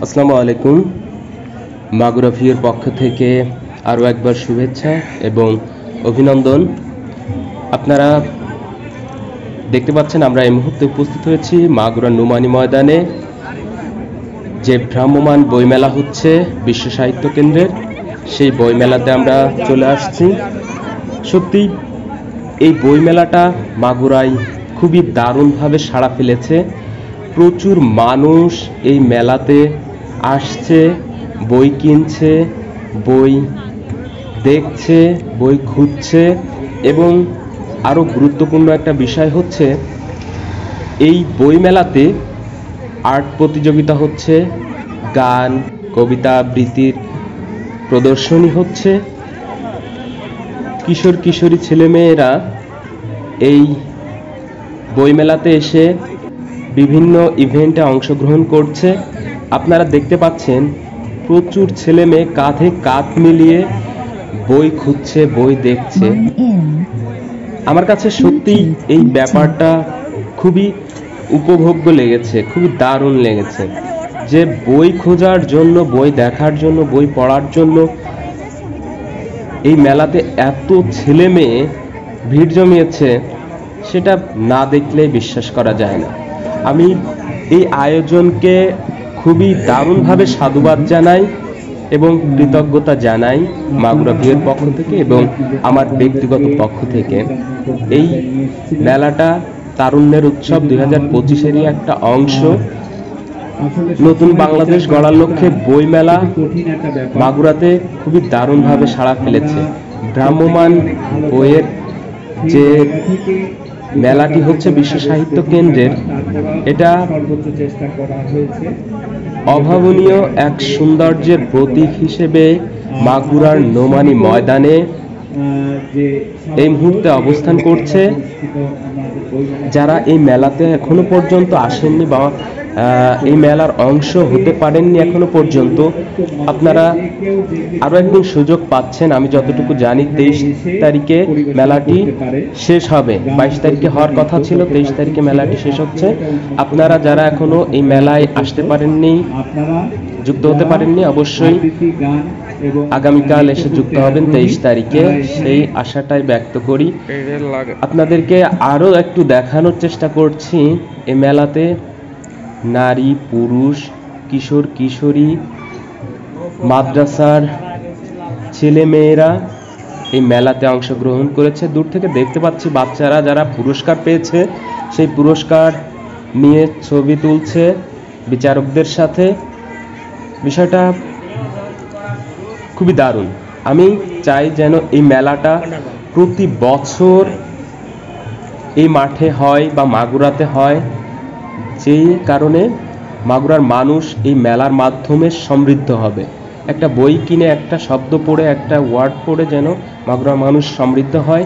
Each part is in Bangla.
আসসালামু আলাইকুম। মাগুরা ভিউর পক্ষ থেকে আরও একবার শুভেচ্ছা এবং অভিনন্দন। আপনারা দেখতে পাচ্ছেন আমরা এই মুহূর্তে উপস্থিত হয়েছি মাগুরা নোমানী ময়দানে, যে ভ্রাম্যমাণ বইমেলা হচ্ছে বিশ্ব সাহিত্য কেন্দ্রের, সেই বইমেলাতে আমরা চলে আসছি। সত্যি এই বইমেলাটা মাগুরায় খুবই দারুণভাবে সাড়া ফেলেছে। প্রচুর মানুষ এই মেলাতে আসছে, বই কিনছে, বই দেখছে, বই খুঁজছে এবং আরও গুরুত্বপূর্ণ একটা বিষয় হচ্ছে এই বইমেলাতে আর্ট প্রতিযোগিতা হচ্ছে, গান, কবিতা আবৃত্তির প্রদর্শনী হচ্ছে। কিশোর কিশোরী ছেলেমেয়েরা এই বইমেলাতে এসে বিভিন্ন ইভেন্টে অংশগ্রহণ করছে। আপনারা দেখতে পাচ্ছেন প্রচুর ছেলে মেয়ে কাঁধে কাঁধ মিলিয়ে বই খুঁজছে, বই দেখছে। আমার কাছে সত্যি এই ব্যাপারটা খুবই উপভোগ্য লেগেছে, খুবই দারুণ লেগেছে যে বই খোঁজার জন্য, বই দেখার জন্য, বই পড়ার জন্য এই মেলাতে এত ছেলে মেয়ে ভিড় জমিয়েছে, সেটা না দেখলেই বিশ্বাস করা যায় না। আমি এই আয়োজনকে খুবই দারুণভাবে সাধুবাদ জানাই এবং কৃতজ্ঞতা জানাই মাগুরা ভিউয়ের পক্ষ থেকে এবং আমার ব্যক্তিগত পক্ষ থেকে। এই মেলাটা তারুণ্যের উৎসব 2025-এরই একটা অংশ। নতুন বাংলাদেশ গড়ার লক্ষ্যে বইমেলা মাগুরাতে খুবই দারুণভাবে সাড়া ফেলেছে। ভ্রাম্যমাণ বইয়ের যে মেলাটি হচ্ছে বিশ্ব সাহিত্য কেন্দ্রের, এটা অভাবনীয় এক সৌন্দর্যের প্রতীক হিসেবে মাগুরার নোমানী ময়দানে এই মুহূর্তে অবস্থান করছে। যারা এই মেলাতে এখনো পর্যন্ত আসেননি বা এই মেলার অংশ হতে পারেননি এখনো পর্যন্ত, আপনারা আরো একদিন সুযোগ পাচ্ছেন। আমি যতটুকু জানি 23 তারিখে মেলাটি শেষ হবে। 22 তারিখে হওয়ার কথা ছিল, 23 তারিখে মেলাটি শেষ হচ্ছে। আপনারা যারা এখনো এই মেলায় আসতে পারেননি, যুক্ত হতে পারেননি, অবশ্যই আগামীকাল এসে যুক্ত হবেন 23 তারিখে, সেই আশাটাই ব্যক্ত করি। আপনাদেরকে আরো একটু দেখানোর চেষ্টা করছি এই মেলাতে নারী, পুরুষ, কিশোর কিশোরী, মাদ্রাসার ছেলে মেয়েরা এই মেলাতে অংশগ্রহণ করেছে। দূর থেকে দেখতে পাচ্ছি বাচ্চারা যারা পুরস্কার পেয়েছে সেই পুরস্কার নিয়ে ছবি তুলছে বিচারকদের সাথে। বিষয়টা খুবই দারুণ। আমি চাই যেন এই মেলাটা প্রতি বছর এই মাঠে হয় বা মাগুরাতে হয়, যেই কারণে মাগুরার মানুষ এই মেলার মাধ্যমে সমৃদ্ধ হবে। একটা বই কিনে, একটা শব্দ পড়ে, একটা ওয়ার্ড পড়ে যেন মাগুরার মানুষ সমৃদ্ধ হয়,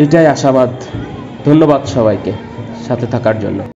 এটাই আশাবাদ। ধন্যবাদ সবাইকে সাথে থাকার জন্য।